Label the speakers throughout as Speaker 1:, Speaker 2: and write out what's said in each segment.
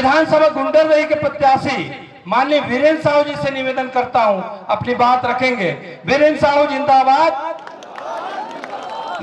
Speaker 1: विधानसभा गुंडरदेही के प्रत्याशी माननीय वीरेंद्र साहू जी से निवेदन करता हूं, अपनी बात रखेंगे। वीरेंद्र साहू जिंदाबाद,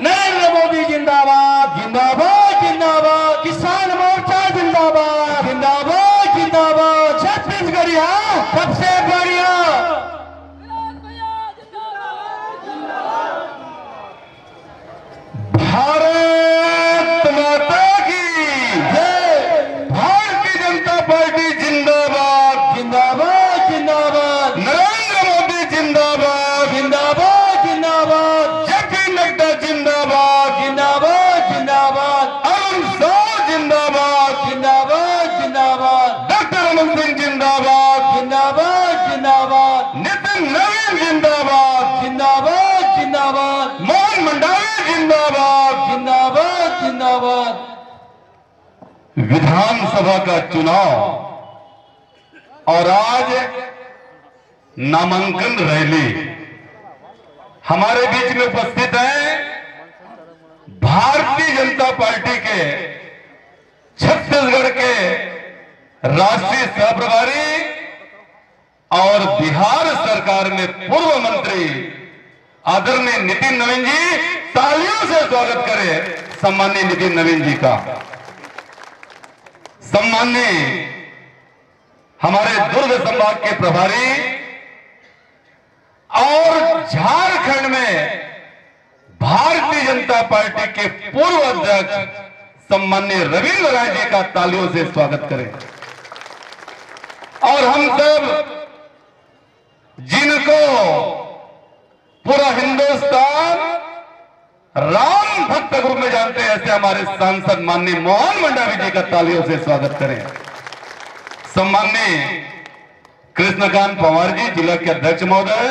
Speaker 1: नरेंद्र मोदी जिंदाबाद, जिंदाबाद जिंदाबाद, किसान मोर्चा जिंदाबाद, जिंदाबाद जिंदाबाद, छत्तीसगढ़िया सबसे बढ़िया। भारत माता की जय, भारतीय जनता पार्टी जिंदाबाद, जिंदाबाद जिंदाबाद, नरेंद्र मोदी जिंदाबाद, जिंदाबाद जिंदाबाद, जेपी नड्डा जिंदाबाद, जिंदाबाद जिंदाबाद, अरुण साह जिंदाबाद, जिंदाबाद जिंदाबाद, डॉक्टर रमन सिंह जिंदाबाद, जिंदाबाद जिंदाबाद, नितिन नवीन जिंदाबाद, जिंदाबाद जिंदाबाद, मोहन मंडावी जिंदाबाद, जिंदाबाद जिंदाबाद। विधानसभा का चुनाव और आज नामांकन रैली, हमारे बीच में उपस्थित है भारतीय जनता पार्टी के छत्तीसगढ़ के राष्ट्रीय सह प्रभारी और बिहार सरकार में पूर्व मंत्री आदरणीय नितिन नवीन जी। तालियों से स्वागत करें सम्माननीय नितिन नवीन जी का। सम्माननीय हमारे दुर्ग संभाग के प्रभारी और झारखंड में भारतीय जनता पार्टी के पूर्व अध्यक्ष सम्माननीय रविंद्र राय जी का तालियों से स्वागत करें। और हम सब जिनको पूरा हिंदुस्तान राम भक्त ग्रुप में जानते हैं, ऐसे हमारे सांसद माननीय मोहन मंडावी जी का तालियों से स्वागत करें। सम्माननीय कृष्णकांत पवार जी जिला के अध्यक्ष महोदय,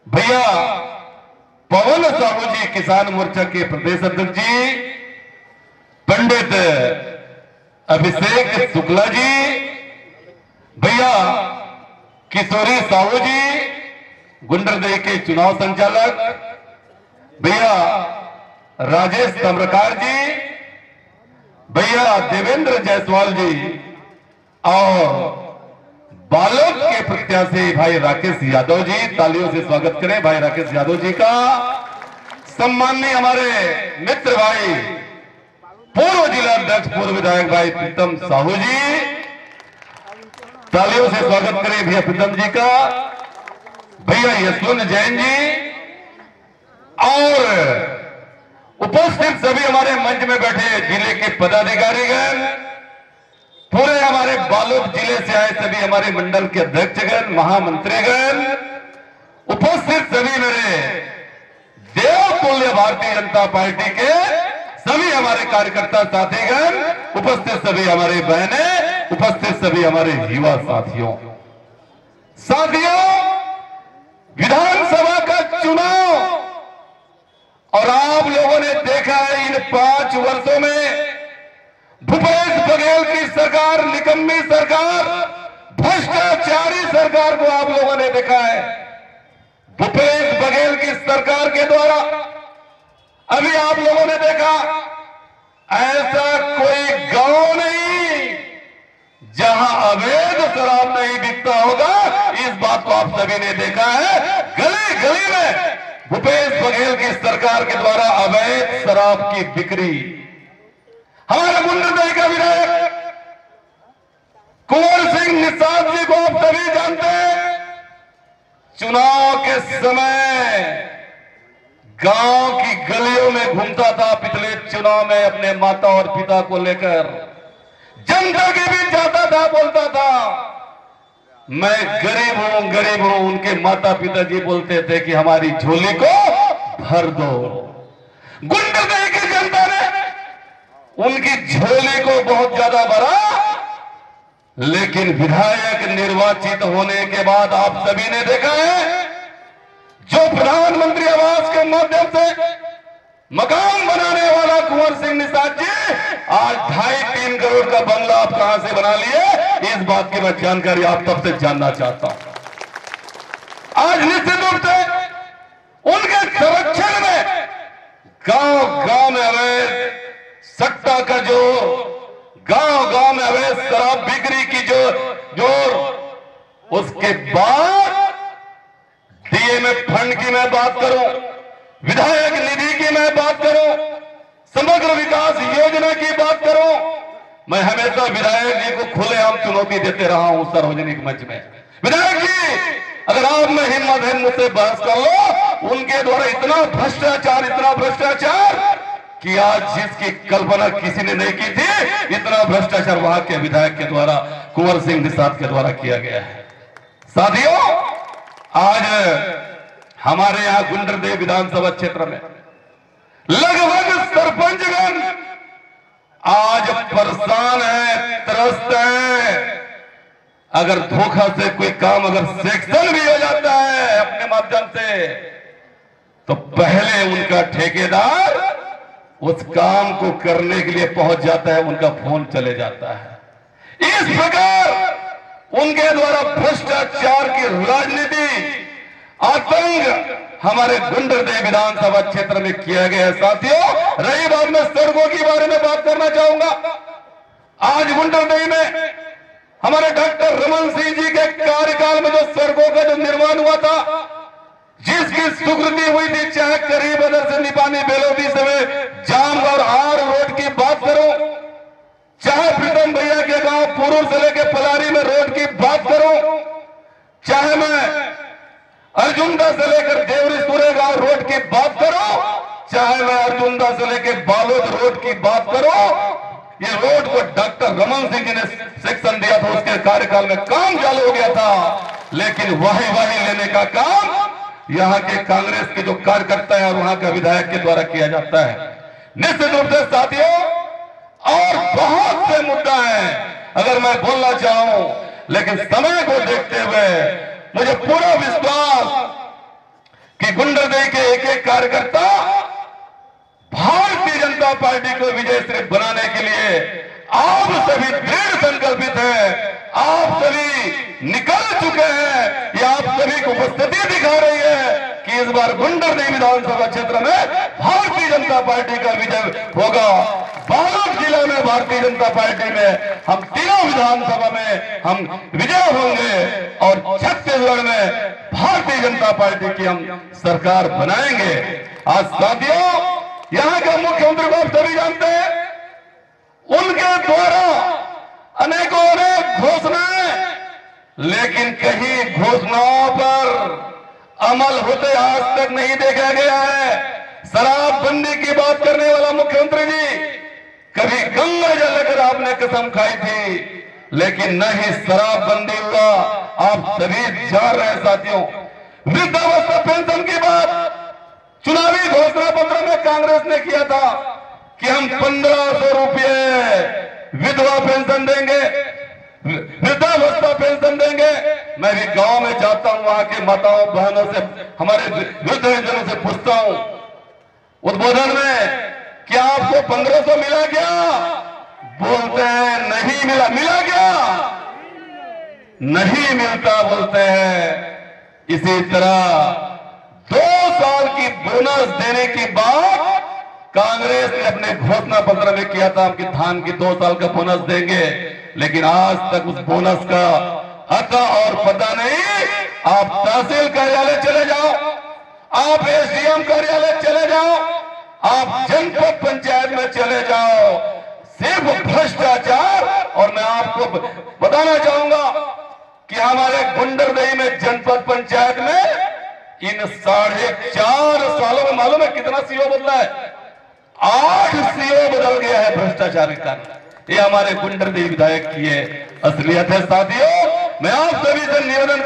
Speaker 1: भैया पवन साहू जी किसान मोर्चा के प्रदेश अध्यक्ष जी, पंडित अभिषेक शुक्ला जी, भैया किशोरी साहू जी गुंडरदेही के चुनाव संचालक, भैया राजेश तम्रकार जी, भैया देवेंद्र जायसवाल जी और बालोद के प्रत्याशी भाई राकेश यादव जी, तालियों से स्वागत करें भाई राकेश यादव जी का। सम्माननीय हमारे मित्र भाई पूर्व जिला अध्यक्ष पूर्व विधायक भाई प्रीतम साहू जी, तालियों से स्वागत करें भैया प्रीतम जी का। भैया यशवंत जैन जी और उपस्थित सभी हमारे मंच में बैठे जिले के पदाधिकारीगण, पूरे हमारे बालोद जिले से आए सभी हमारे मंडल के अध्यक्षगण, महामंत्रीगण, उपस्थित सभी मेरे देवतुल्य भारतीय जनता पार्टी के सभी हमारे कार्यकर्ता साथीगण, उपस्थित सभी हमारे बहनें, उपस्थित सभी हमारे युवा साथियों, विधानसभा का चुनाव और आप लोगों ने देखा है इन 5 वर्षों में भूपेश बघेल की सरकार, निकम्मी सरकार, भ्रष्टाचारी सरकार को आप लोगों ने देखा है। भूपेश बघेल की सरकार के द्वारा अभी आप लोगों ने देखा ऐसा कोई गांव नहीं जहां अवैध शराब नहीं बिकता होगा, इस बात को आप सभी ने देखा है। गली गली में भूपेश बघेल की सरकार के द्वारा अवैध शराब की बिक्री। हमारे गुंडरदेही का विधायक कुंवर सिंह निषाद जी को आप सभी जानते हैं, चुनाव के समय गांव की गलियों में घूमता था, पिछले चुनाव में अपने माता और पिता को लेकर जनता के बीच जाता था, बोलता था मैं गरीब हूं। उनके माता पिताजी बोलते थे कि हमारी झोली को भर दो। गुंडरदेही की जनता ने उनकी झोली को बहुत ज्यादा भरा, लेकिन विधायक निर्वाचित होने के बाद आप सभी ने देखा है जो प्रधानमंत्री आवास के माध्यम से मकान बनाने वाला कुंवर सिंह निषाद जी आज 2.5-3 करोड़ का बंगला आप कहां से बना लिए, इस बात की मैं जानकारी आप तब से जानना चाहता हूं। आज निश्चित रूप से उनके संरक्षण में गांव गांव में अवैध सट्टा का जो गांव गांव में अवैध शराब बिक्री की जो जोर, उसके बाद डीए में फंड की मैं बात करूं, विधायक निधि की मैं बात करूं, समग्र विकास योजना की बात करूं, मैं हमेशा विधायक जी को खुलेआम चुनौती देते रहा हूं सार्वजनिक मंच में। विधायक जी, अगर आप में हिम्मत है मुझसे बहस कर लो। उनके द्वारा इतना भ्रष्टाचार कि आज जिसकी कल्पना किसी ने नहीं की थी, इतना भ्रष्टाचार वहां के विधायक के द्वारा, कुंवर सिंह निषाद के द्वारा किया गया है। साथियों, आज हमारे यहां गुंडरदेव विधानसभा क्षेत्र में लगभग सरपंचगण आज परेशान है, त्रस्त है। अगर धोखा से कोई काम, अगर सेक्शन भी हो जाता है अपने माध्यम से, तो पहले उनका ठेकेदार उस काम को करने के लिए पहुंच जाता है, उनका फोन चले जाता है। इस प्रकार उनके द्वारा भ्रष्टाचार की राजनीति, आतंक हमारे गुंडरदेव विधानसभा क्षेत्र में किया गया है। साथियों, रही बात, मैं सड़कों के बारे में बात करना चाहूंगा। आज गुंडरदेव में हमारे डॉक्टर रमन सिंह जी के कार्यकाल में जो सड़कों का जो निर्माण हुआ था, जिसकी स्वीकृति हुई थी, चाहे करीबदर से निपानी बेलोदी से मैं जाम और आर रोड की बात करूं, चाहे प्रीतम भैया के गांव पुरूर से लेकर पलारी में रोड की बात करूं, चाहे मैं अर्जुनदा से लेकर देवरी गांव रोड की बात करो, चाहे मैं अर्जुनदा से लेकर बालोद रोड की बात करो, ये रोड को डॉक्टर रमन सिंह जी ने सेक्शन दिया था, उसके कार्यकाल में काम चालू हो गया था। लेकिन वही लेने का काम यहाँ के कांग्रेस के जो कार्यकर्ता है और वहां का विधायक के द्वारा किया जाता है। निश्चित रूप से साथियों, और बहुत से मुद्दा है अगर मैं बोलना चाहूं, लेकिन समय को देखते हुए मुझे पूरा विश्वास कि गुंडरदेव के एक एक कार्यकर्ता भारतीय जनता पार्टी को विजय श्री बनाने के लिए आप सभी दृढ़ संकल्पित हैं। आप सभी निकल चुके हैं, ये आप सभी को उपस्थिति दिखा रही है कि इस बार गुंडरदेव विधानसभा क्षेत्र में भारतीय जनता पार्टी का विजय होगा। बालोद जिला में भारतीय जनता पार्टी में हम तीनों विधानसभा में हम विजय होंगे और छत्तीसगढ़ में भारतीय जनता पार्टी की हम सरकार बनाएंगे। आज साथियों, यहाँ के मुख्यमंत्री को आप सभी जानते हैं, उनके द्वारा अनेकों घोषणाएं, लेकिन कहीं घोषणाओं पर अमल होते आज तक नहीं देखा गया है। शराबबंदी की बात करने वाला मुख्यमंत्री जी, कभी गंगा जल लेकर आपने कसम खाई थी, लेकिन न ही शराबबंदी हुआ। आप सभी जान रहे हैं साथियों, वृद्धावस्था पेंशन की बात चुनावी घोषणा पत्र में कांग्रेस ने किया था कि हम 1500 रुपये विधवा पेंशन देंगे, वृद्धावस्था पेंशन देंगे। मैं भी गांव में जाता हूं, वहां के माताओं बहनों से, हमारे वृद्धजनों से पूछता हूं उद्बोधन में, क्या आपको 1500 मिला क्या? बोलते हैं नहीं मिला। मिला क्या? नहीं मिलता बोलते हैं। इसी तरह 2 साल की बोनस देने की बात कांग्रेस ने अपने घोषणा पत्र में किया था कि धान की 2 साल का बोनस देंगे, लेकिन आज तक उस बोनस का अता और पता नहीं। आप तहसील कार्यालय चले जाओ, आप एसडीएम कार्यालय चले जाओ, आप जनपद पंचायत में चले जाओ, सिर्फ भ्रष्टाचार। और मैं आपको बताना चाहूंगा कि हमारे गुंडरदेव में जनपद पंचायत में इन 4.5 सालों में मालूम है कितना सीओ बदला है? 8 सीओ बदल गया है भ्रष्टाचार के कारण। ये हमारे गुंडरदेव विधायक की है असलियत है। साथियों, मैं आप सभी से निवेदन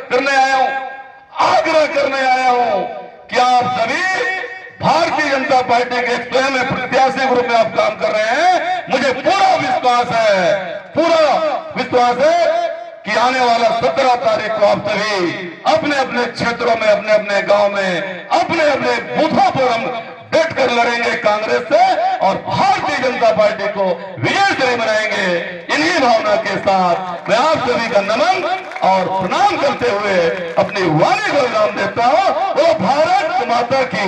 Speaker 1: करने आया हूं, आग्रह करने आया हूं कि आप सभी भारतीय जनता पार्टी के स्वयं प्रत्याशी के रूप में आप काम कर रहे हैं। मुझे पूरा विश्वास है कि आने वाला 17 तारीख को आप सभी अपने अपने क्षेत्रों में, अपने अपने गांव में, अपने अपने बूथों पर हम डट कर लड़ेंगे कांग्रेस से और भारतीय जनता पार्टी को विजयश्री बनाएंगे। इन्हीं भावना के साथ मैं आप सभी का नमन और प्रणाम करते हुए अपनी वाणी को विराम देता हूं। वो भारत माता की